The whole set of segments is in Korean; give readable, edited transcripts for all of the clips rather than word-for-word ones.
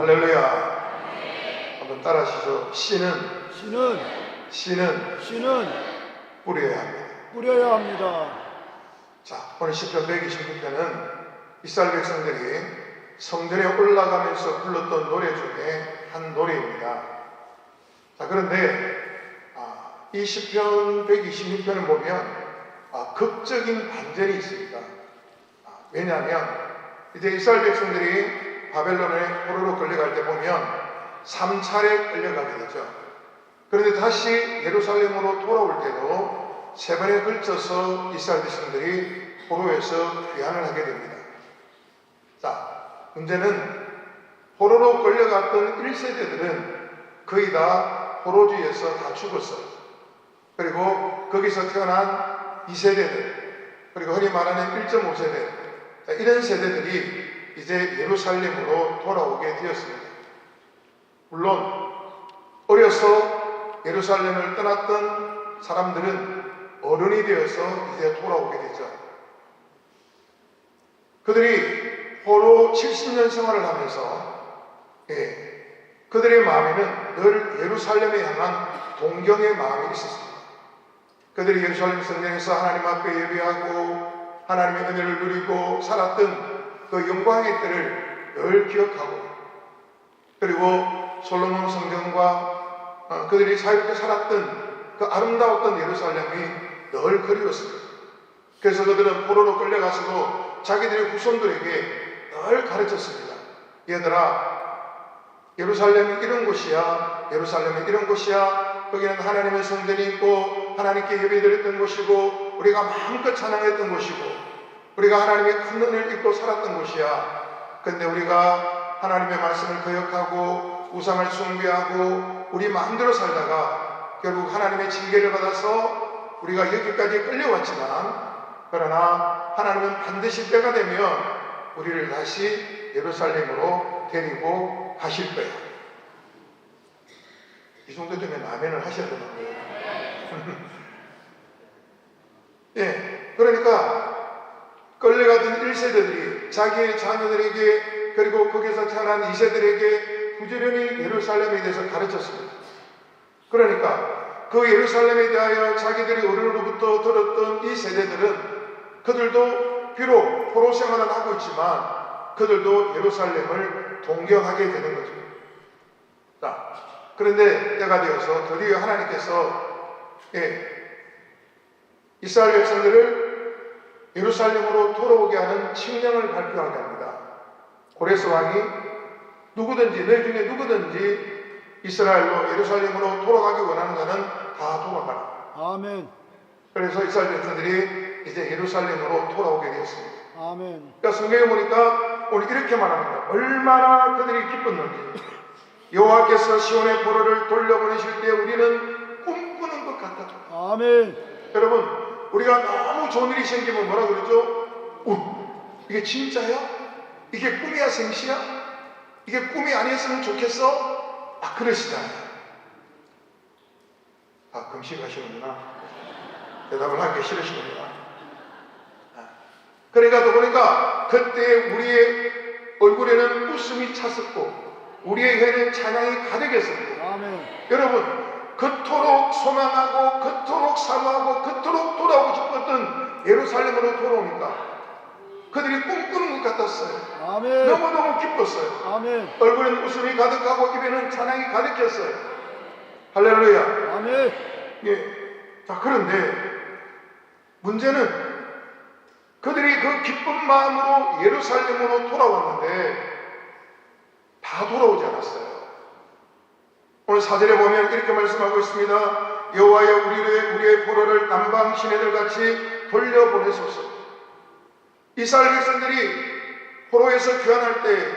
할렐루야. 한번 따라하시죠. 씨는 뿌려야 합니다. 뿌려야 합니다. 자, 오늘 시편 126편은 이스라엘 백성들이 성전에 올라가면서 불렀던 노래 중에 한 노래입니다. 자, 그런데 이 시편 126편을 보면 극적인 반전이 있습니다. 왜냐하면 이제 이스라엘 백성들이 바벨론에 포로로 끌려갈 때 보면 3차례 끌려가게 되죠. 그런데 다시 예루살렘으로 돌아올 때도 3번에 걸쳐서 이스라엘 백성들이 포로에서 귀환을 하게 됩니다. 자, 문제는 포로로 끌려갔던 1세대들은 거의 다 포로주에서 다 죽었어요. 그리고 거기서 태어난 2세대들, 그리고 흔히 말하는 1.5세대, 이런 세대들이 이제 예루살렘으로 돌아오게 되었습니다. 물론 어려서 예루살렘을 떠났던 사람들은 어른이 되어서 이제 돌아오게 되죠. 그들이 포로 70년 생활을 하면서 그들의 마음에는 늘 예루살렘에 향한 동경의 마음이 있었습니다. 그들이 예루살렘 성전에서 하나님 앞에 예배하고 하나님의 은혜를 누리고 살았던 그 영광의 때를 늘 기억하고, 그리고 솔로몬 성전과 그들이 자유롭게 살았던 그 아름다웠던 예루살렘이 늘 그리웠습니다. 그래서 그들은 포로로 끌려가서도 자기들의 후손들에게 늘 가르쳤습니다. 얘들아, 예루살렘은 이런 곳이야. 예루살렘은 이런 곳이야. 거기는 하나님의 성전이 있고 하나님께 예배드렸던 곳이고 우리가 마음껏 찬양했던 곳이고 우리가 하나님의 큰 은혜를 입고 살았던 곳이야. 근데 우리가 하나님의 말씀을 거역하고 우상을 숭배하고 우리 마음대로 살다가 결국 하나님의 징계를 받아서 우리가 여기까지 끌려왔지만, 그러나 하나님은 반드시 때가 되면 우리를 다시 예루살렘으로 데리고 가실 거야. 이 정도 되면 아멘을 하셔야 되는 거예요. 그러니까 끌려가던 1세대들이 자기의 자녀들에게, 그리고 거기서 태어난 2세들에게 부지런히 예루살렘에 대해서 가르쳤습니다. 그러니까 그 예루살렘에 대하여 자기들이 어른으로부터 들었던 이 세대들은 그들도 비록 포로 생활을 하고 있지만 그들도 예루살렘을 동경하게 되는 거죠. 자, 그런데 때가 되어서 드디어 하나님께서 이스라엘 백성들을 예루살렘으로 돌아오게 하는 칙령을 발표하게 합니다. 고레스 왕이 누구든지, 너희 중에 누구든지 이스라엘로 예루살렘으로 돌아가기 원하는 자는 다 돌아가라. 아멘. 그래서 이스라엘 백성들이 이제 예루살렘으로 돌아오게 되었습니다. 아멘. 그러니까 성경에 보니까 오늘 이렇게 말합니다. 얼마나 그들이 기뻤는지. 여호와께서 시온의 포로를 돌려보내실 때 우리는 꿈꾸는 것 같았다. 아멘. 여러분, 우리가 너무 좋은 일이 생기면 뭐라 그러죠? 이게 진짜야? 이게 꿈이야, 생시야? 이게 꿈이 아니었으면 좋겠어? 그러시잖아요. 금식하시는구나. 대답을 하기 싫으시는구나. 그러니까 또 보니까 그때 우리의 얼굴에는 웃음이 찼었고 우리의 혀에는 찬양이 가득했었고, 아멘. 여러분, 그토록 소망하고 그토록 사모하고 그토록 돌아오고 싶었던 예루살렘으로 돌아오니까 그들이 꿈꾸는 것 같았어요. 아멘. 너무너무 기뻤어요. 아멘. 얼굴에는 웃음이 가득하고 입에는 찬양이 가득했어요. 할렐루야. 아멘. 자, 그런데 문제는 그들이 그 기쁜 마음으로 예루살렘으로 돌아왔는데 다 돌아오지 않았어요. 오늘 4절에 보면 이렇게 말씀하고 있습니다. 여호와여, 우리의 포로를 남방 시내들 같이 돌려보내소서. 이스라엘 백성들이 포로에서 귀환할 때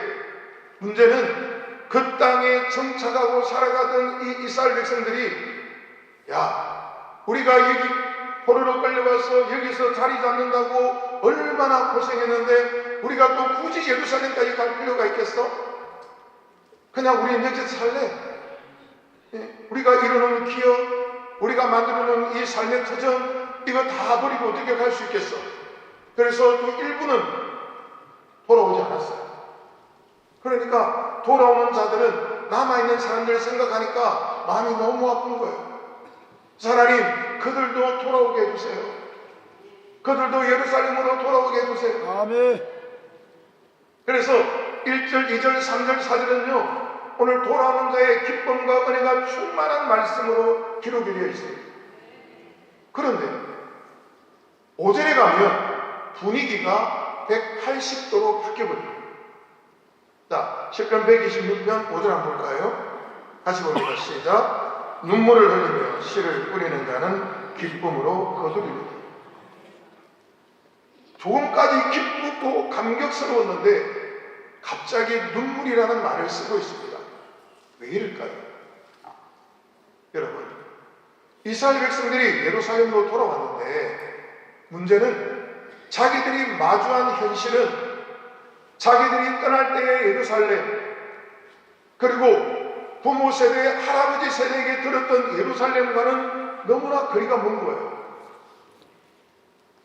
문제는 그 땅에 정착하고 살아가던 이 이스라엘 백성들이, 야, 우리가 여기 포로로 끌려와서 여기서 자리 잡는다고 얼마나 고생했는데 우리가 또 굳이 예루살렘까지 갈 필요가 있겠어? 그냥 우리는 여기서 살래. 우리가 이루는 기업, 우리가 만들어놓은 이 삶의 터전, 이거 다 버리고 어떻게 갈 수 있겠어? 그래서 또 일부는 돌아오지 않았어요. 그러니까 돌아오는 자들은 남아있는 사람들을 생각하니까 마음이 너무 아픈 거예요. 하나님, 그들도 돌아오게 해주세요. 그들도 예루살렘으로 돌아오게 해주세요. 아멘. 그래서 1절, 2절, 3절, 4절은요 오늘 돌아오는 자의 기쁨과 은혜가 충만한 말씀으로 기록이 되어 있습니다. 그런데 5절에 가면 분위기가 180도로 바뀌어버립니다. 자, 시편 126편 5절 한번 볼까요? 다시 봅니다. 시작. 눈물을 흘리며 씨를 뿌리는 자는 기쁨으로 거두리로다. 조금까지 기쁘고 감격스러웠는데 갑자기 눈물이라는 말을 쓰고 있습니다. 왜 이럴까요? 여러분, 이스라엘 백성들이 예루살렘으로 돌아왔는데 문제는 자기들이 마주한 현실은 자기들이 떠날 때의 예루살렘, 그리고 부모 세대, 할아버지 세대에게 들었던 예루살렘과는 너무나 거리가 먼 거예요.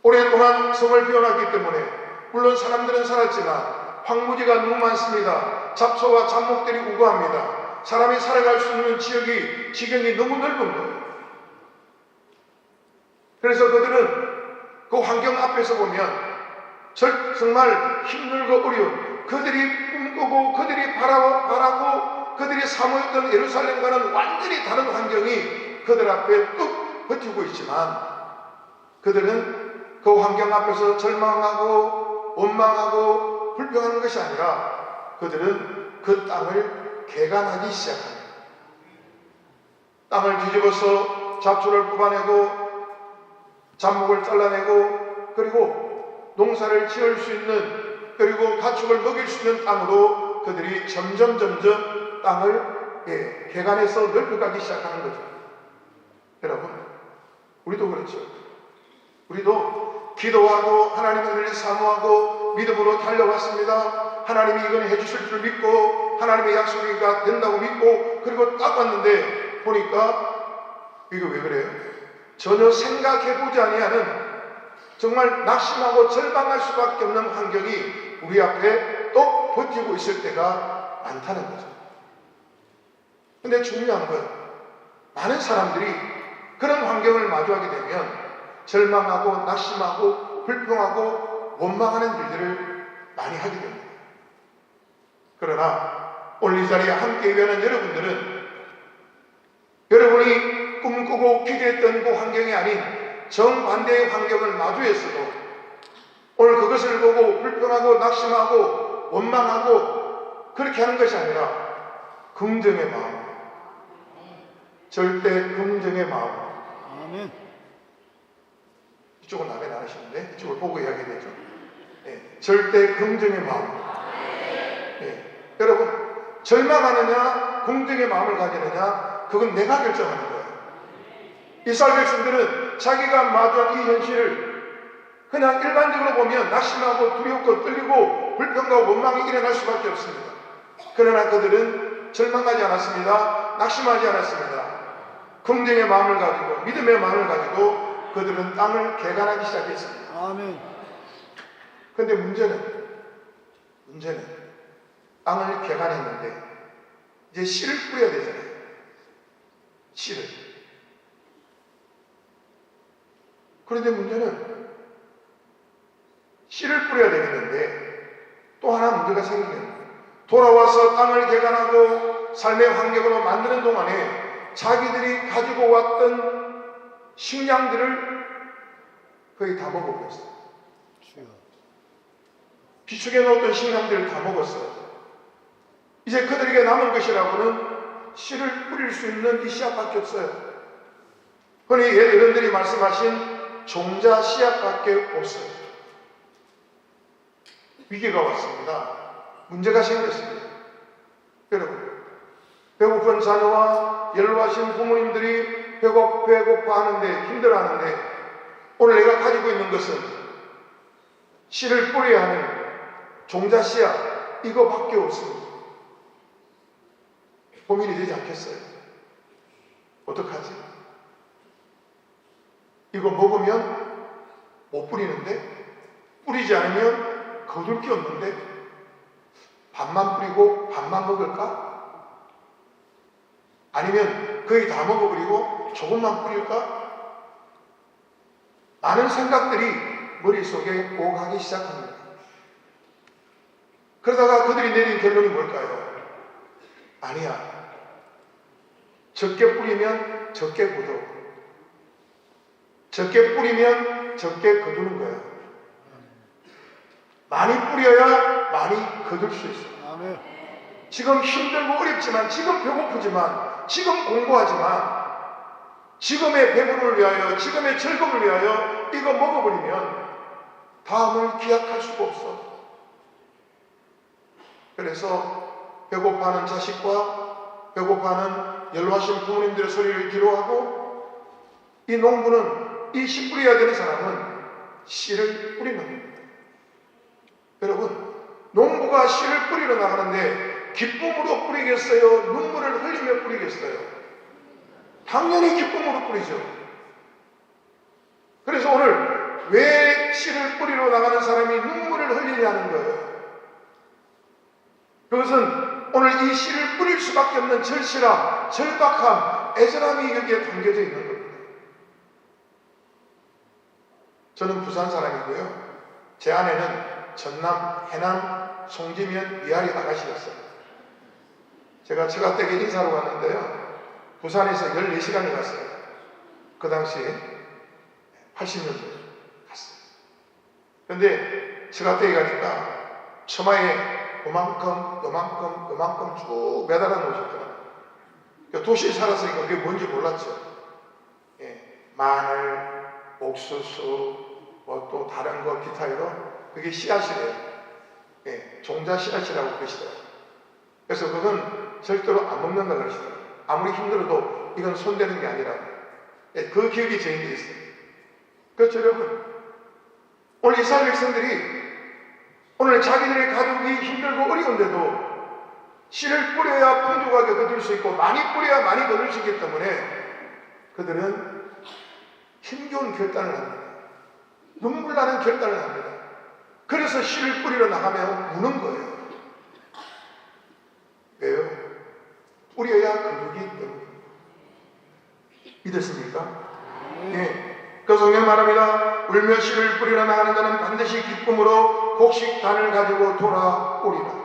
오랫동안 성을 비워놨기 때문에 물론 사람들은 살았지만 황무지가 너무 많습니다. 잡초와 잡목들이 우거합니다. 사람이 살아갈 수 있는 지경이 너무 넓은 거예요. 그래서 그들은 그 환경 앞에서 보면 정말 힘들고 어려운, 그들이 꿈꾸고 그들이 바라고 그들이 사모했던 예루살렘과는 완전히 다른 환경이 그들 앞에 뚝 버티고 있지만 그들은 그 환경 앞에서 절망하고 원망하고 불평하는 것이 아니라 그들은 그 땅을 개간하기 시작합니다. 땅을 뒤집어서 잡초를 뽑아내고 잡목을 잘라내고 그리고 농사를 지을 수 있는, 그리고 가축을 먹일 수 있는 땅으로 그들이 점점 땅을 개간해서 넓혀가기 시작하는 거죠. 여러분, 우리도 그렇죠. 우리도 기도하고 하나님의 은혜를 사모하고 믿음으로 달려왔습니다. 하나님이 이건 해주실 줄 믿고 하나님의 약속이가 된다고 믿고 그리고 딱 왔는데 보니까 이거 왜 그래요? 전혀 생각해보지 아니하는, 정말 낙심하고 절망할 수밖에 없는 환경이 우리 앞에 또 버티고 있을 때가 많다는 거죠. 근데 중요한 건 많은 사람들이 그런 환경을 마주하게 되면 절망하고 낙심하고 불평하고 원망하는 일들을 많이 하게 됩니다. 그러나 오늘 이 자리에 함께 예배하는 여러분들은 여러분이 꿈꾸고 기대했던 그 환경이 아닌 정반대의 환경을 마주했어도 오늘 그것을 보고 불평하고 낙심하고 원망하고 그렇게 하는 것이 아니라 긍정의 마음, 절대 긍정의 마음. 아멘. 이쪽은 아멘 안 하시는데 이쪽을 보고 이야기해야 되죠. 절대 긍정의 마음. 여러분, 절망하느냐 긍정의 마음을 가지느냐 그건 내가 결정하는 거예요. 이스라엘 백성들은 자기가 마주한 이 현실을 그냥 일반적으로 보면 낙심하고 두렵고 떨리고 불평과 원망이 일어날 수밖에 없습니다. 그러나 그들은 절망하지 않았습니다. 낙심하지 않았습니다. 긍정의 마음을 가지고 믿음의 마음을 가지고 그들은 땅을 개간하기 시작했습니다. 아멘. 그런데 문제는 땅을 개간했는데 이제 씨를 뿌려야 되잖아요. 씨를. 그런데 문제는 씨를 뿌려야 되겠는데 또 하나 문제가 생기는 거예요. 돌아와서 땅을 개간하고 삶의 환경으로 만드는 동안에 자기들이 가지고 왔던 식량들을 거의 다 먹어버렸어요. 비축해 놓았던 식량들을 다 먹었어요. 이제 그들에게 남은 것이라고는 씨를 뿌릴 수 있는 이 씨앗밖에 없어요. 흔히 여러분들이 말씀하신 종자 씨앗밖에 없어요. 위기가 왔습니다. 문제가 생겼습니다. 여러분, 배고픈 자녀와 연로하신 부모님들이 배고파하는데 힘들어하는데 오늘 내가 가지고 있는 것은 씨를 뿌려야 하는 종자 씨앗 이거밖에 없습니다. 고민이 되지 않겠어요? 어떡하지? 이거 먹으면 못 뿌리는데 뿌리지 않으면 거둘 게 없는데 반만 뿌리고 반만 먹을까? 아니면 거의 다 먹어버리고 조금만 뿌릴까? 많은 생각들이 머릿속에 오가기 시작합니다. 그러다가 그들이 내린 결론이 뭘까요? 아니야. 적게 뿌리면 적게 거둬. 적게 뿌리면 적게 거두는 거야. 많이 뿌려야 많이 거둘 수 있어. 아멘. 지금 힘들고 어렵지만, 지금 배고프지만, 지금 공부하지만, 지금의 배부를 위하여, 지금의 즐거움을 위하여 이거 먹어버리면 다음을 기약할 수가 없어. 그래서 배고파하는 자식과 배고파하는 연로하신 부모님들의 소리를 뒤로하고 이 농부는, 이 씨 뿌려야 되는 사람은 씨를 뿌리는 겁니다. 여러분, 농부가 씨를 뿌리러 나가는데 기쁨으로 뿌리겠어요? 눈물을 흘리며 뿌리겠어요? 당연히 기쁨으로 뿌리죠. 그래서 오늘 왜 씨를 뿌리러 나가는 사람이 눈물을 흘리냐는 거예요. 그것은 오늘 이 씨를 뿌릴 수밖에 없는 절실함, 절박함, 애절함이 여기에 담겨져 있는 겁니다. 저는 부산 사람이고요. 제 아내는 전남, 해남, 송지면 미아리 아가씨였어요. 제가 처가댁에 인사로 갔는데요. 부산에서 14시간이 갔어요. 그 당시에 80년대 갔어요. 그런데 처가댁에 가니까 처마에 요만큼 쭉 매달아 놓으셨더라고요. 도시에 살았으니까 그게 뭔지 몰랐죠. 마늘, 옥수수, 뭐 또 다른 거 기타로 그게 씨앗이래요. 종자 씨앗이라고 그러시더라고요. 그래서 그건 절대로 안 먹는다 그러시더라고요. 아무리 힘들어도 이건 손대는 게 아니라고. 그 기억이 저에게 있어요. 그렇죠, 여러분. 오늘 이스라엘 백성들이 오늘 자기들의 가족이 힘들고 어려운데도 씨를 뿌려야 풍족하게 거둘 수 있고 많이 뿌려야 많이 거둘 수 있기 때문에 그들은 힘겨운 결단을 합니다. 눈물 나는 결단을 합니다. 그래서 씨를 뿌리러 나가면 우는 거예요. 왜요? 뿌려야 거두기 때문에. 믿으십니까? 네. 그 성경 말합니다. 울며 씨를 뿌리러 나가는 자는 반드시 기쁨으로 곡식단을 가지고 돌아오리라.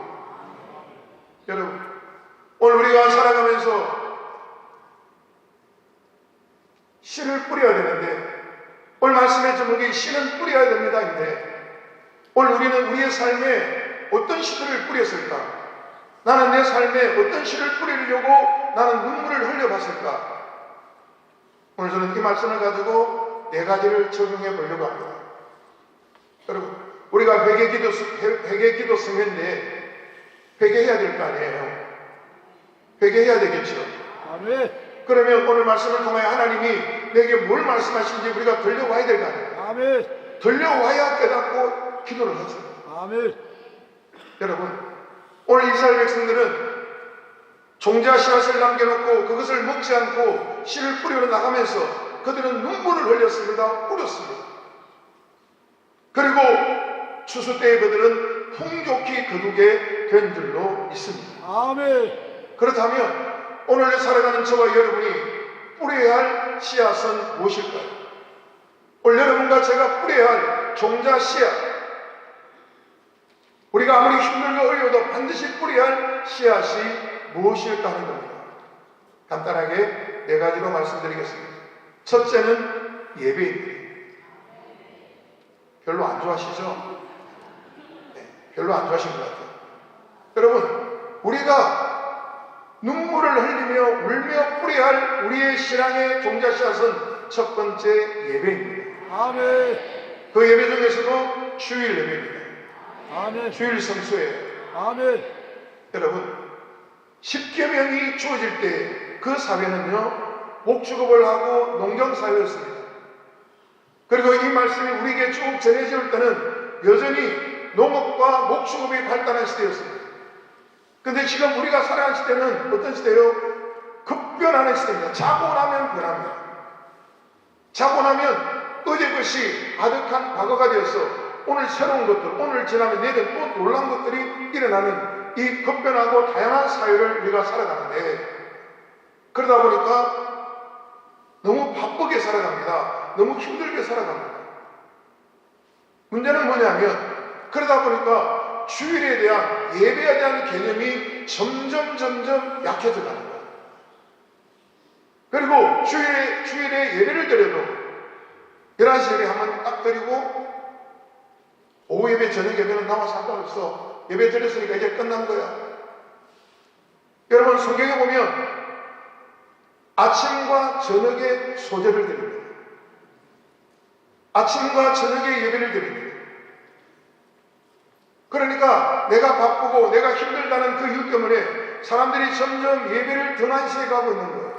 여러분, 오늘 우리가 살아가면서 씨를 뿌려야 되는데, 오늘 말씀해 주는 씨는 뿌려야 됩니다인데, 오늘 우리는 우리의 삶에 어떤 씨들을 뿌렸을까? 나는 내 삶에 어떤 씨를 뿌리려고 나는 눈물을 흘려봤을까? 오늘 저는 이 말씀을 가지고 4가지를 적용해 보려고 합니다. 여러분, 우리가 회개 기도 성회인데 회개해야 될 거 아니에요. 회개해야 되겠죠. 아멘. 그러면 오늘 말씀을 통해 하나님이 내게 뭘 말씀하시는지 우리가 들려와야 될 거 아니에요. 아멘. 들려와야 깨닫고 기도를 하죠. 아멘. 여러분, 오늘 이스라엘 백성들은 종자 씨앗을 남겨놓고 그것을 먹지 않고 씨를 뿌리러 나가면서 그들은 눈물을 흘렸습니다. 울었습니다. 그리고 추수 때에 그들은 풍족히 거두게 된 줄로 있습니다. 아멘. 그렇다면 오늘 살아가는 저와 여러분이 뿌려야 할 씨앗은 무엇일까요? 오늘 여러분과 제가 뿌려야 할 종자 씨앗, 우리가 아무리 힘들고 어려워도 반드시 뿌려야 할 씨앗이 무엇일까 하는 겁니다. 간단하게 4가지로 말씀드리겠습니다. 첫째는 예배입니다. 별로 안 좋아하시죠? 네, 별로 안 좋아하신 것 같아요. 여러분, 우리가 눈물을 흘리며 울며 뿌려야 할 우리의 신앙의 종자 씨앗은 첫 번째 예배입니다. 아멘. 그 예배 중에서도 주일 예배입니다. 아멘. 주일 성수예요. 아멘. 여러분, 십계명이 주어질 때 그 사회는요, 목축업을 하고 농경사회였습니다. 그리고 이 말씀이 우리에게 쭉 전해질 때는 여전히 농업과 목축업이 발달한 시대였습니다. 근데 지금 우리가 살아가는 시대는 어떤 시대예요? 급변하는 시대입니다. 자고 나면 변합니다. 자고 나면 어제 것이 아득한 과거가 되어서 오늘 새로운 것들, 오늘 지나면 내일은 또 놀라운 것들이 일어나는 이 급변하고 다양한 사회를 우리가 살아가는데, 그러다 보니까 너무 바쁘게 살아갑니다. 너무 힘들게 살아갑니다. 문제는 뭐냐면, 그러다 보니까 주일에 대한, 예배에 대한 개념이 점점 약해져 가는 거예요. 그리고 주일에 예배를 드려도 11시 예배 한번 딱 드리고, 오후 예배, 저녁 예배는 나와 상관없어. 예배 드렸으니까 이제 끝난 거야. 여러분, 성경에 보면 아침과 저녁에 소재를 드립니다. 아침과 저녁에 예배를 드립니다. 그러니까 내가 바쁘고 내가 힘들다는 그 이유 때문에 사람들이 점점 예배를 등한시해 가고 있는 거예요.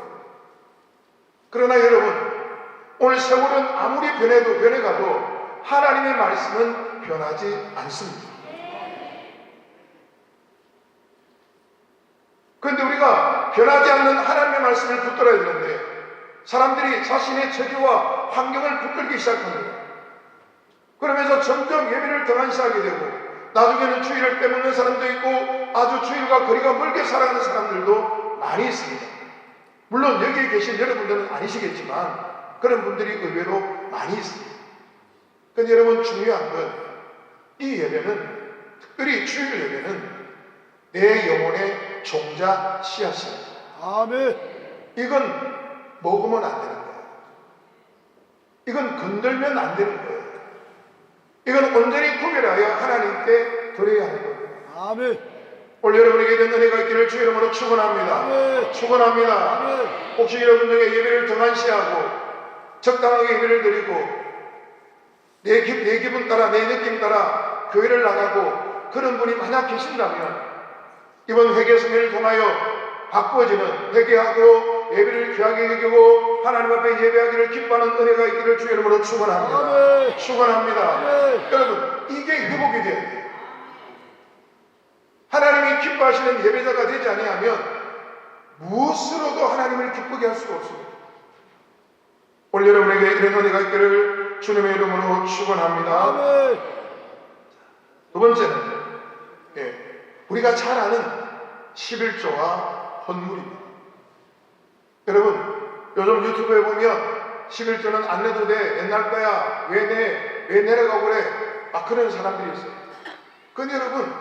그러나 여러분, 오늘 세월은 아무리 변해가도 하나님의 말씀은 변하지 않습니다. 그런데 우리가 변하지 않는 하나님의 말씀을 붙들어야 되는데, 사람들이 자신의 처지와 환경을 붙들기 시작합니다. 그러면서 점점 예배를 등한시하게 되고, 나중에는 주일을 빼먹는 사람도 있고 아주 주일과 거리가 멀게 살아가는 사람들도 많이 있습니다. 물론 여기에 계신 여러분들은 아니시겠지만 그런 분들이 의외로 많이 있습니다. 그런데 여러분, 중요한 건 이 예배는, 특별히 주일 예배는 내 영혼의 종자 씨앗입니다. 아멘. 이건 먹으면 안 되는 거예요. 이건 건들면 안 되는 거예요. 이건 온전히 구별하여 하나님께 드려야 하는 거예요. 아멘. 오늘 여러분에게 이런 은혜가 있기를 주의 이름으로 축원합니다. 아멘. 축원합니다. 아멘. 혹시 여러분 중에 예배를 등한시하고 적당하게 예배를 드리고 내 기분 따라, 내 느낌 따라 교회를 나가고 그런 분이 만약 계신다면, 이번 회개 성회를 통하여 바꾸어지는, 회개하고 예배를 귀하게 여기고 하나님 앞에 예배하기를 기뻐하는 은혜가 있기를 주의 이름으로 축원합니다. 아멘. 축원합니다. 아멘. 여러분, 이게 회복이 돼야 돼요. 하나님이 기뻐하시는 예배자가 되지 아니하면 무엇으로도 하나님을 기쁘게 할 수가 없습니다. 오늘 여러분에게 이런 은혜가 있기를 주님의 이름으로 축원합니다. 아멘. 두 번째는, 우리가 잘 아는 11조와 헌물입니다. 여러분, 요즘 유튜브에 보면 11조는 안 내도 돼, 옛날 거야, 왜 내려가고 그래, 그런 사람들이 있어요. 근데 여러분,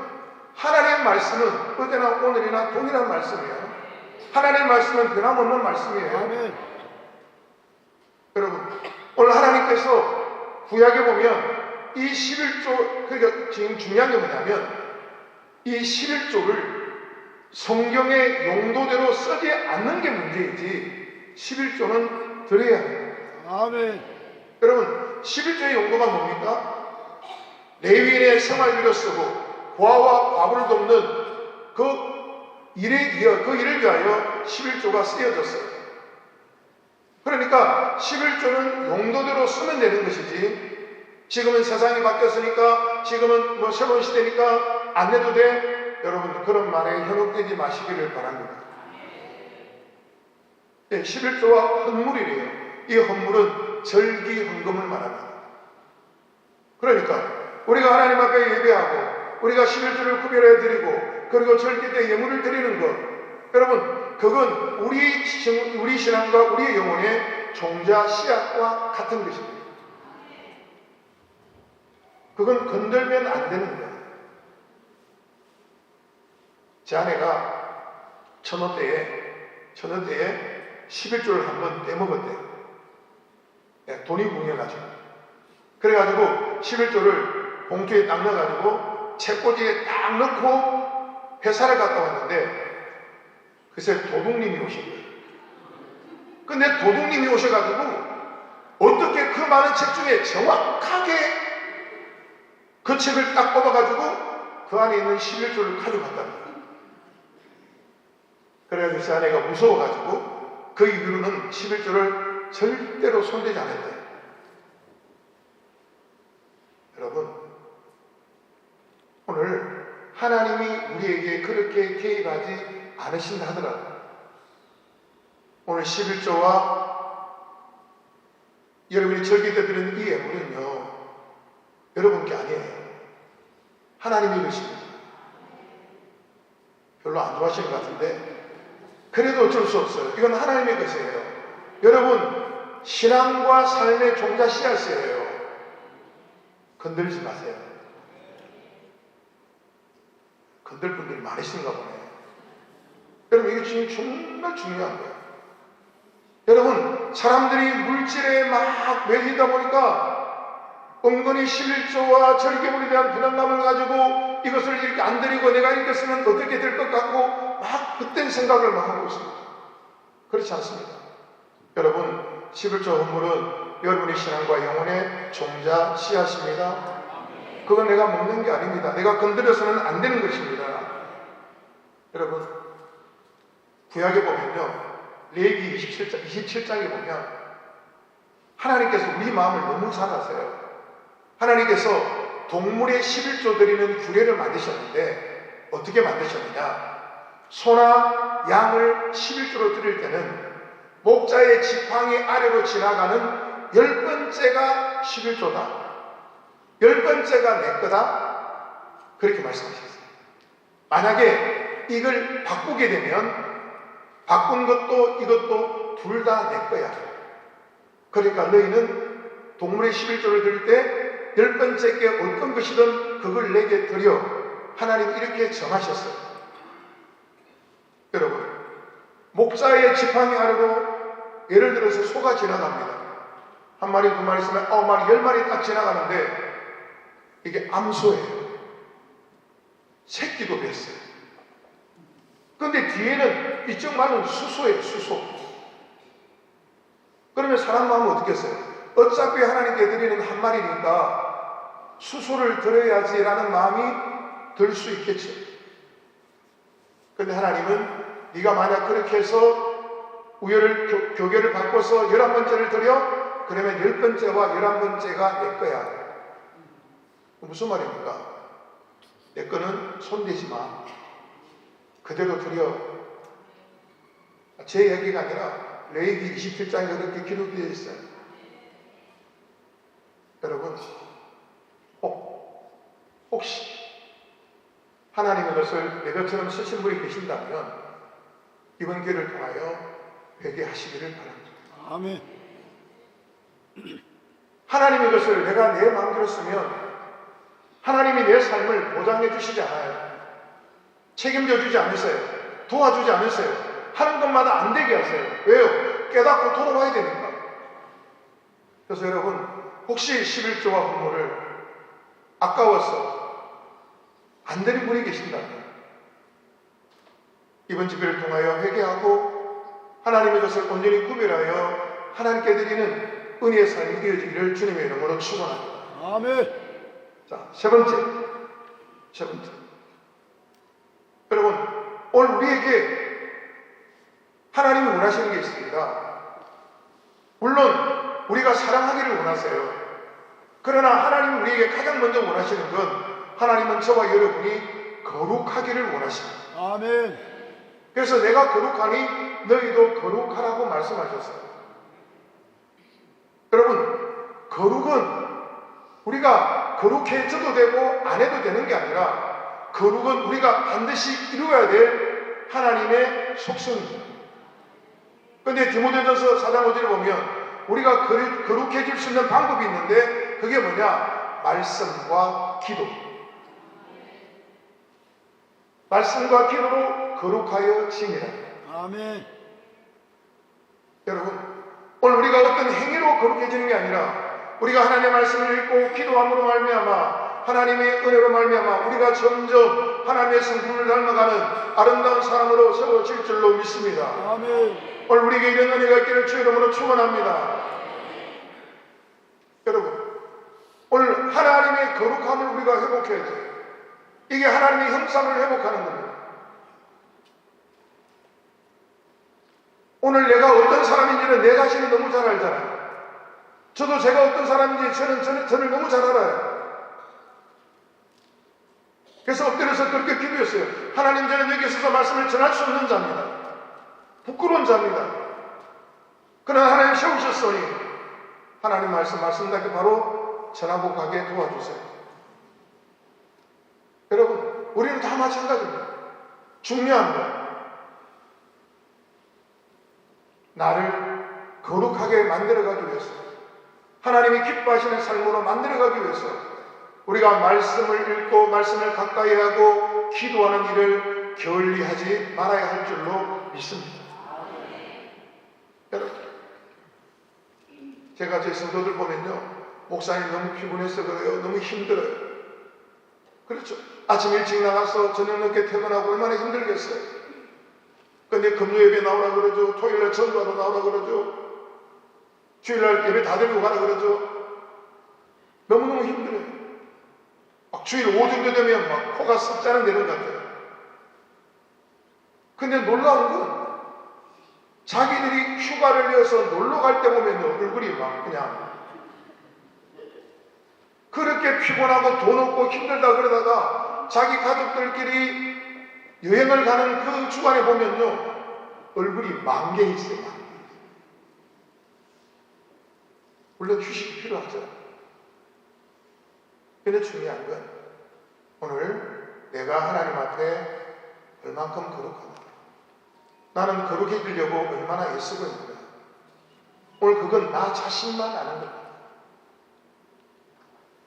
하나님의 말씀은 어제나 오늘이나 동일한 말씀이에요. 하나님의 말씀은 변함없는 말씀이에요. 아멘. 여러분, 오늘 하나님께서 구약에 보면 이 11조, 그러니까 지금 중요한 게 뭐냐면 이 11조를 성경의 용도대로 쓰지 않는 게 문제이지 11조는 드려야 합니다. 아멘. 여러분, 11조의 용도가 뭡니까? 레위인의 생활비로 쓰고 고아와 과부를 돕는 그 일을 위하여 11조가 쓰여졌어요. 그러니까 11조는 용도대로 쓰면 되는 것이지, 지금은 세상이 바뀌었으니까, 지금은 뭐 새로운 시대니까 안 내도 돼, 여러분 그런 말에 현혹되지 마시기를 바랍니다. 11조와 헌물이래요. 이 헌물은 절기 헌금을 말합니다. 그러니까 우리가 하나님 앞에 예배하고 우리가 11조를 구별해 드리고 그리고 절기 때 예물을 드리는 것, 여러분 그건 우리 신앙과 우리의 영혼의 종자 씨앗과 같은 것입니다. 그건 건들면 안 되는 거예요. 제 아내가 천원 때에 11조를 한번 떼먹었대요. 돈이 궁해가지고. 그래가지고 11조를 봉투에 딱 넣어가지고 책꽂이에 딱 넣고 회사를 갔다 왔는데, 글쎄 도둑님이 오신 거예요. 근데 도둑님이 오셔가지고 어떻게 그 많은 책 중에 정확하게 그 책을 딱 뽑아가지고 그 안에 있는 11조를 가져갔다는 거예요. 그래가지고 제 아내가 무서워가지고 그 이후로는 11조를 절대로 손대지 않았대요. 여러분, 오늘 하나님이 우리에게 그렇게 개입하지 않으신다 하더라도 오늘 11조와 여러분이 절기 때 드리는 이 예물은요, 여러분 게 아니에요. 하나님의 것입니다. 별로 안 좋아하시는 것 같은데 그래도 어쩔 수 없어요. 이건 하나님의 것이에요. 여러분, 신앙과 삶의 종자 씨앗이에요. 건들지 마세요. 건들 분들이 많으신가 보네요. 여러분, 이게 지금 정말 중요한 거예요. 여러분, 사람들이 물질에 막 매이다 보니까 은근히 11조와 절개물에 대한 부담감을 가지고 이것을 이렇게 안 드리고 내가 이렇게 쓰면 어떻게 될 것 같고 막 헛된 생각을 막 하고 있습니다. 그렇지 않습니다. 여러분, 11조 헌물은 여러분의 신앙과 영혼의 종자 씨앗입니다. 그건 내가 먹는 게 아닙니다. 내가 건드려서는 안 되는 것입니다. 여러분, 구약에 보면요, 레위기 27장에 보면 하나님께서 우리 마음을 너무 잘 아세요. 하나님께서 동물의 11조 드리는 규례를 만드셨는데 어떻게 만드셨느냐? 소나 양을 11조로 드릴 때는 목자의 지팡이 아래로 지나가는 10번째가 11조다. 10번째가 내 거다. 그렇게 말씀하셨어요. 만약에 이걸 바꾸게 되면 바꾼 것도 이것도 둘 다 내 거야. 그러니까 너희는 동물의 11조를 드릴 때 10번째께 어떤 것이든 그걸 내게 드려. 하나님 이렇게 정하셨어요. 여러분, 목자의 지팡이 아래로 예를 들어서 소가 지나갑니다. 한 마리, 두 마리 있으면 9마리, 10마리 딱 지나가는데 이게 암소예요. 새끼도 뵀어요. 근데 뒤에는 이쪽 말은 수소예요, 수소. 그러면 사람 마음은 어떻게 했어요? 어차피 하나님께 드리는 한 마리니까 수소를 드려야지라는 마음이 들 수 있겠죠. 근데 하나님은 네가 만약 그렇게 해서 교계를 바꿔서 11번째를 드려? 그러면 10번째와 11번째가 내 거야. 무슨 말입니까? 내 거는 손대지 마. 그대로 드려. 제 얘기가 아니라 레위기 27장에 그렇게 기록되어 있어요. 여러분, 혹시 하나님의 것을 내 것처럼 쓰신 분이 계신다면 이번 기회를 통하여 회개하시기를 바랍니다. 아멘. 하나님의 것을 내가 내 마음대로 쓰면 하나님이 내 삶을 보장해 주시지 않아요. 책임져 주지 않으세요. 도와주지 않으세요. 하는 것마다 안 되게 하세요. 왜요? 깨닫고 돌아와야 되니까. 그래서 여러분, 혹시 11조와 헌물을 아까워서 안 되는 분이 계신다면 이번 집회를 통하여 회개하고 하나님의 것을 온전히 구별하여 하나님께 드리는 은혜의 삶이 이어지기를 주님의 이름으로 축원합니다. 아멘. 자, 세 번째. 여러분, 오늘 우리에게 하나님이 원하시는 게 있습니다. 물론 우리가 사랑하기를 원하세요. 그러나 하나님이 우리에게 가장 먼저 원하시는 건 하나님은 저와 여러분이 거룩하기를 원하십니다. 아멘. 그래서 내가 거룩하니 너희도 거룩하라고 말씀하셨어요. 여러분, 거룩은 우리가 거룩해져도 되고 안 해도 되는 게 아니라 거룩은 우리가 반드시 이루어야 될 하나님의 속성입니다. 그런데 디모데전서 4장 5절에 보면 우리가 거룩해질 수 있는 방법이 있는데 그게 뭐냐? 말씀과 기도. 말씀과 기도로 거룩하여 지니라. 아멘. 여러분, 오늘 우리가 어떤 행위로 거룩해지는 게 아니라 우리가 하나님의 말씀을 읽고 기도함으로 말미암아 하나님의 은혜로 말미암아 우리가 점점 하나님의 성품을 닮아가는 아름다운 사람으로 세워질 줄로 믿습니다. 아멘. 오늘 우리에게 이런 은혜가 있기를 주 이름으로 축원합니다. 여러분, 오늘 하나님의 거룩함을 우리가 회복해야 돼요. 이게 하나님의 형상을 회복하는 겁니다. 오늘 내가 어떤 사람인지는 내 자신이 너무 잘 알잖아요. 저도 제가 어떤 사람인지 저를 너무 잘 알아요. 그래서 엎드려서 그렇게 기도했어요. 하나님, 저는 여기 있어서 말씀을 전할 수 없는 자입니다. 부끄러운 자입니다. 그러나 하나님 세우셨으니 하나님 말씀답게 바로 전하고 가게 도와주세요. 여러분, 우리는 다 마찬가지입니다. 중요한 건 나를 거룩하게 만들어가기 위해서, 하나님이 기뻐하시는 삶으로 만들어가기 위해서 우리가 말씀을 읽고 말씀을 가까이 하고 기도하는 일을 게을리하지 말아야 할 줄로 믿습니다. 여러분, 제가 제 성도들 보면요, 목사님 너무 피곤해서 그래요, 너무 힘들어요. 그렇죠. 아침 일찍 나가서 저녁 늦게 퇴근하고 얼마나 힘들겠어요. 근데 금요예배 나오라 그러죠. 토요일날 전도하러 나오라 그러죠. 주일날 예배 다 들고 가라 그러죠. 너무너무 힘들어요. 막 주일 5정도 되면 막 코가 썩자는 내는 것 같아요. 근데 놀라운 건 자기들이 휴가를 내어서 놀러 갈 때 보면 얼굴이 막 그냥 그렇게 피곤하고 돈 없고 힘들다 그러다가 자기 가족들끼리 여행을 가는 그 주간에 보면요, 얼굴이 만개 있어요. 만개. 물론 휴식이 필요하죠. 근데 중요한 건 오늘 내가 하나님 앞에 얼만큼 거룩한가, 나는 거룩해지려고 얼마나 애쓰고 있는가, 오늘 그건 나 자신만 아는 겁니다.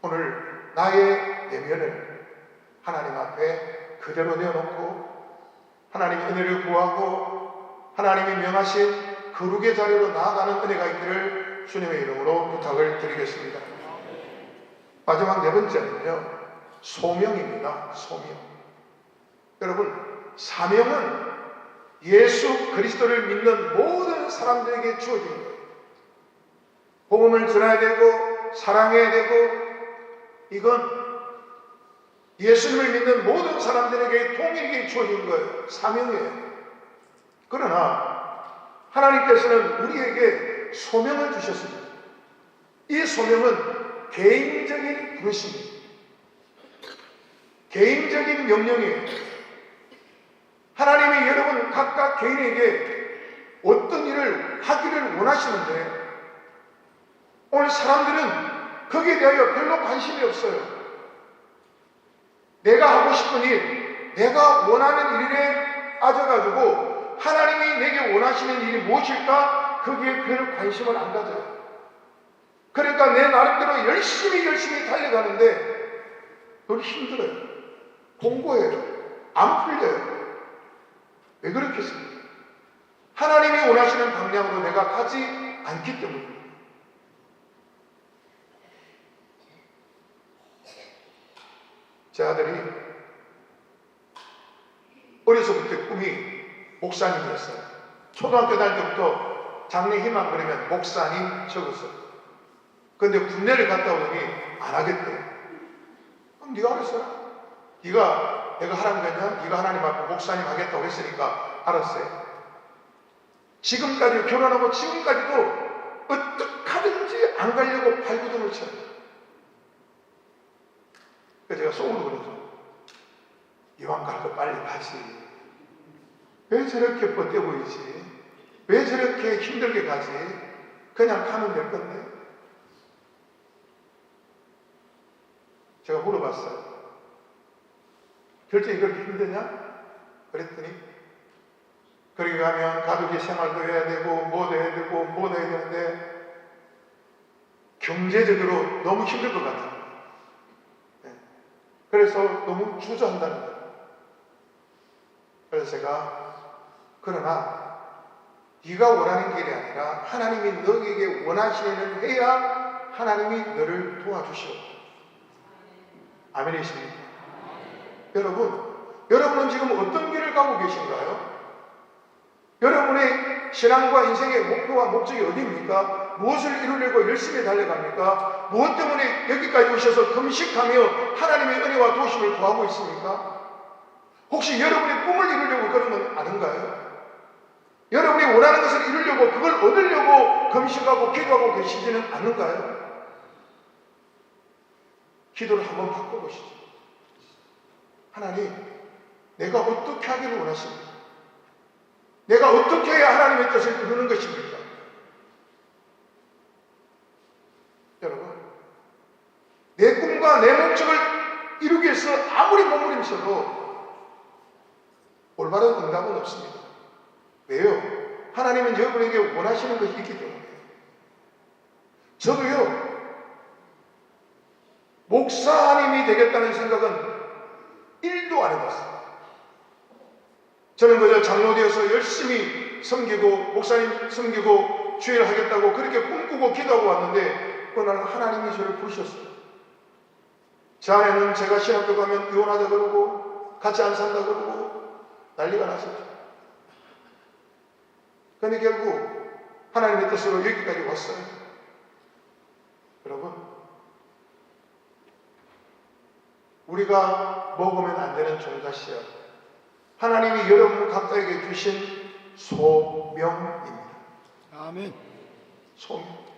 오늘 나의 내면을 하나님 앞에 그대로 내어놓고 하나님의 은혜를 구하고 하나님이 명하신 거룩의 자리로 나아가는 은혜가 있기를 주님의 이름으로 부탁을 드리겠습니다. 마지막 네 번째는요, 소명입니다. 소명. 여러분, 사명은 예수 그리스도를 믿는 모든 사람들에게 주어진 거예요. 복음을 전해야 되고 사랑해야 되고, 이건 예수님을 믿는 모든 사람들에게 동일하게 주어진 거예요. 사명이에요. 그러나 하나님께서는 우리에게 소명을 주셨습니다. 이 소명은 개인적인 부르심이에요. 개인적인 명령이에요. 하나님이 여러분 각각 개인에게 어떤 일을 하기를 원하시는데, 오늘 사람들은 거기에 대하여 별로 관심이 없어요. 내가 하고 싶은 일, 내가 원하는 일에 빠져가지고 하나님이 내게 원하시는 일이 무엇일까? 거기에 별 관심을 안 가져요. 그러니까 내 나름대로 열심히 달려가는데 늘 힘들어요. 공고해요. 안 풀려요. 왜 그렇겠습니까? 하나님이 원하시는 방향으로 내가 가지 않기 때문입니다. 제 아들이 어려서부터 꿈이 목사님이었어요. 초등학교 다닐 때부터 장래 희망 그러면 목사님 적었어요. 그런데 군대를 갔다 오더니 안 하겠대요. 그럼 네가 알았어요? 내가 하라는 거냐? 네가 하나님 앞에 목사님 하겠다고 했으니까 알았어요. 지금까지 결혼하고 지금까지도 어떻게 하든지 안 가려고 발버둥을 쳐요. 그래서 제가 속으로 그러죠. 이왕 갈 거 빨리 가지. 왜 저렇게 뻗대고 있지? 왜 저렇게 힘들게 가지? 그냥 가면 될 건데. 제가 물어봤어요. 결정이 그렇게 힘드냐? 그랬더니 거기 가면 가족의 생활도 해야 되고 뭐도 해야 되고 뭐도 해야 되는데 경제적으로 너무 힘들 것 같아요. 그래서 너무 주저한다는 거예요. 그래서 제가, 그러나 네가 원하는 길이 아니라 하나님이 너에게 원하시는 일을 해야 하나님이 너를 도와주시오. 아멘이십니까? 여러분은 지금 어떤 길을 가고 계신가요? 여러분의 신앙과 인생의 목표와 목적이 어디입니까? 무엇을 이루려고 열심히 달려갑니까? 무엇 때문에 여기까지 오셔서 금식하며 하나님의 은혜와 도심을 구하고 있습니까? 혹시 여러분의 꿈을 이루려고 그런 건 아닌가요? 여러분이 원하는 것을 이루려고, 그걸 얻으려고 금식하고 기도하고 계시지는 않는가요? 기도를 한번 바꿔보시죠. 하나님, 내가 어떻게 하기를 원하십니까? 내가 어떻게 해야 하나님의 뜻을 이루는 것입니까? 여러분, 내 꿈과 내 목적을 이루기 위해서 아무리 몸부림쳐도 올바른 없습니다. 왜요? 하나님은 여러분에게 원하시는 것이 있기 때문에. 저도요, 목사님이 되겠다는 생각은 1도 안 해봤어요. 저는 그저 장로되어서 열심히 섬기고 목사님 섬기고 주일 하겠다고 그렇게 꿈꾸고 기도하고 왔는데 그날 하나님이 저를 부르셨어요. 제 안에는 제가 신학교 가면 이혼하자 그러고 같이 안 산다 그러고 난리가 났었죠. 그런데 결국 하나님의 뜻으로 여기까지 왔어요. 여러분, 우리가 먹으면 안 되는 종잣씨앗, 하나님이 여러분 각자에게 주신 소명입니다. 아멘. 소명.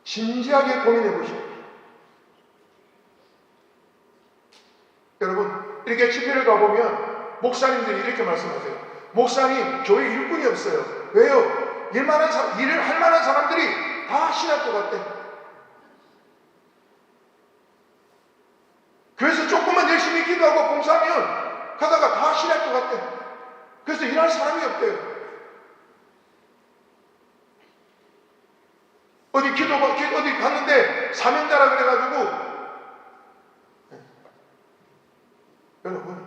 진지하게 고민해 보십시오. 여러분, 이렇게 집회를 가보면 목사님들이 이렇게 말씀하세요. 목사님, 교회 일꾼이 없어요. 왜요? 일을 할 만한 사람들이 다 신학교 갔대. 그래서 조금만 열심히 기도하고 봉사하면 가다가 다 신학교 갔대. 그래서 일할 사람이 없대요. 어디 갔는데 사명자라 그래가지고 여러분,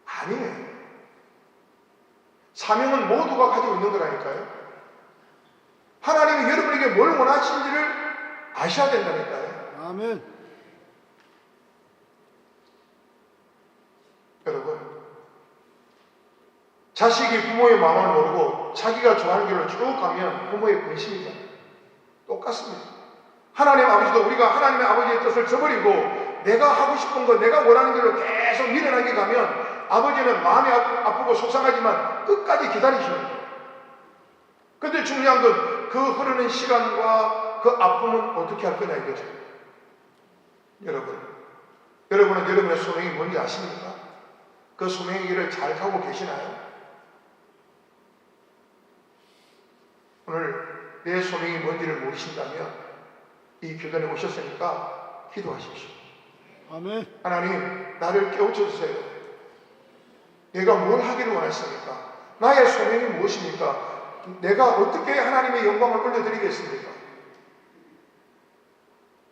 아니에요. 사명은 모두가 가지고 있는 거라니까요. 하나님이 여러분에게 뭘 원하시는지를 아셔야 된다니까요. 아멘. 여러분, 자식이 부모의 마음을 모르고 자기가 좋아하는 길로 쭉 가면 부모의 근심이다. 똑같습니다. 하나님 아버지도 우리가 하나님의 아버지의 뜻을 저버리고 내가 하고 싶은 거, 내가 원하는 길로 계속 미련하게 가면 아버지는 마음이 아프고 속상하지만 끝까지 기다리십니다. 그런데 중요한 건 그 흐르는 시간과 그 아픔은 어떻게 할 거냐 이거죠. 여러분은 여러분의 소명이 뭔지 아십니까? 그 소명의 길을 잘 가고 계시나요? 오늘 내 소명이 뭔지를 모르신다면 이 교단에 오셨으니까 기도하십시오. 아멘. 하나님, 나를 깨우쳐주세요. 내가 뭘 하기를 원하십니까? 나의 소명이 무엇입니까? 내가 어떻게 하나님의 영광을 올려드리겠습니까?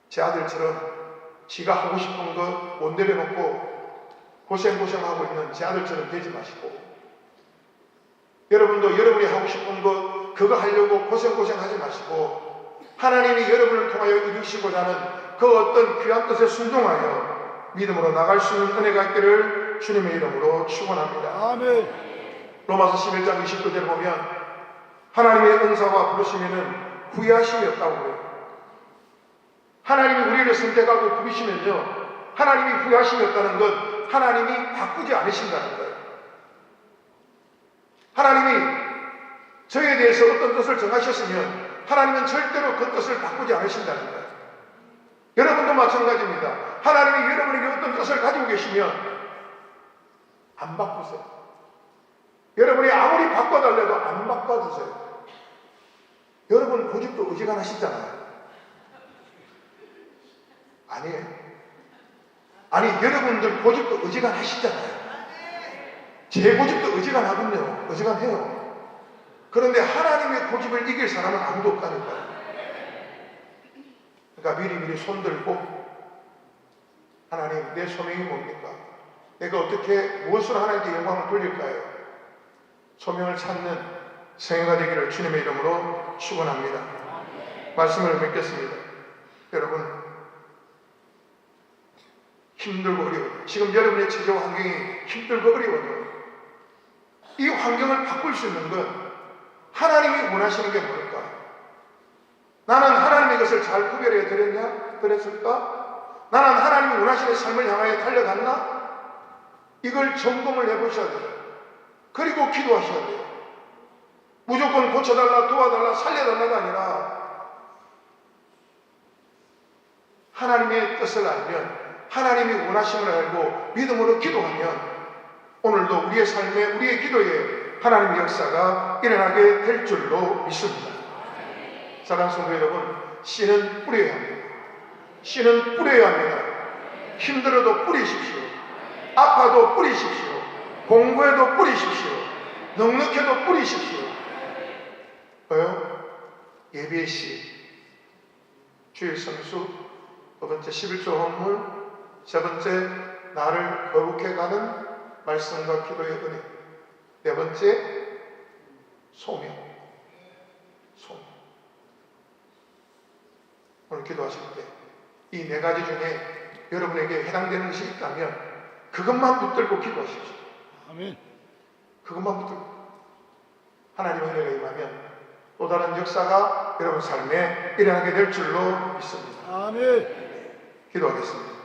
제 아들처럼 지가 하고 싶은 거 못 내려놓고 고생하고 있는 제 아들처럼 되지 마시고, 여러분도 여러분이 하고 싶은 거 그거 하려고 고생하지 마시고 하나님이 여러분을 통하여 이루시고자 하는 그 어떤 귀한 뜻에 순종하여 믿음으로 나갈 수 있는 은혜가 있기를 주님의 이름으로 축원합니다. 아멘. 로마서 11장 29절을 보면 하나님의 은사와 부르심에는 후회하심이 없다고 그래요. 하나님이 우리를 선택하고 부르시면요, 하나님이 후회하심이 없다는 건 하나님이 바꾸지 않으신다는 거예요. 하나님이 저에 대해서 어떤 뜻을 정하셨으면 하나님은 절대로 그 뜻을 바꾸지 않으신다는 거예요. 여러분도 마찬가지입니다. 하나님이 여러분에게 어떤 뜻을 가지고 계시면 안 바꾸세요. 여러분이 아무리 바꿔달래도 안 바꿔주세요. 여러분 고집도 어지간하시잖아요. 아니에요. 아니, 여러분들 고집도 어지간하시잖아요. 제 고집도 어지간하군요. 어지간해요. 그런데 하나님의 고집을 이길 사람은 아무도 없다니까요. 그러니까 미리미리 손들고 하나님, 내 소명이 뭡니까? 내가 어떻게 무엇으로 하나님께 영광을 돌릴까요? 소명을 찾는 생애가 되기를 주님의 이름으로 축원합니다. 말씀을 맺겠습니다. 여러분, 힘들고 어려워요. 지금 여러분의 체제와 환경이 힘들고 어려워요. 이 환경을 바꿀 수 있는 건 하나님이 원하시는 게 뭘까? 나는 하나님의 것을 잘 구별해 드렸을까? 나는 하나님이 원하시는 삶을 향하여 달려갔나? 이걸 점검을 해보셔야 돼요. 그리고 기도하셔야 돼요. 무조건 고쳐달라, 도와달라, 살려달라가 아니라 하나님의 뜻을 알면, 하나님이 원하심을 알고 믿음으로 기도하면 오늘도 우리의 삶에, 우리의 기도에 하나님의 역사가 일어나게 될 줄로 믿습니다. 사랑하는 성도 여러분, 씨는 뿌려야 합니다. 씨는 뿌려야 합니다. 힘들어도 뿌리십시오. 아파도 뿌리십시오. 공부해도 뿌리십시오. 넉넉해도 뿌리십시오. 왜요? 예배의 시, 주일 성수, 두 번째 11조 헌물, 세 번째 나를 거룩해가는 말씀과 기도의 은혜, 네 번째 소명. 오늘 기도하실 때 이 네 가지 중에 여러분에게 해당되는 것이 있다면 그것만 붙들고 기도하십시오. 아멘. 그것만 붙들고 하나님의 은혜가 임하면 또 다른 역사가 여러분 삶에 일어나게 될 줄로 믿습니다. 아멘. 기도하겠습니다.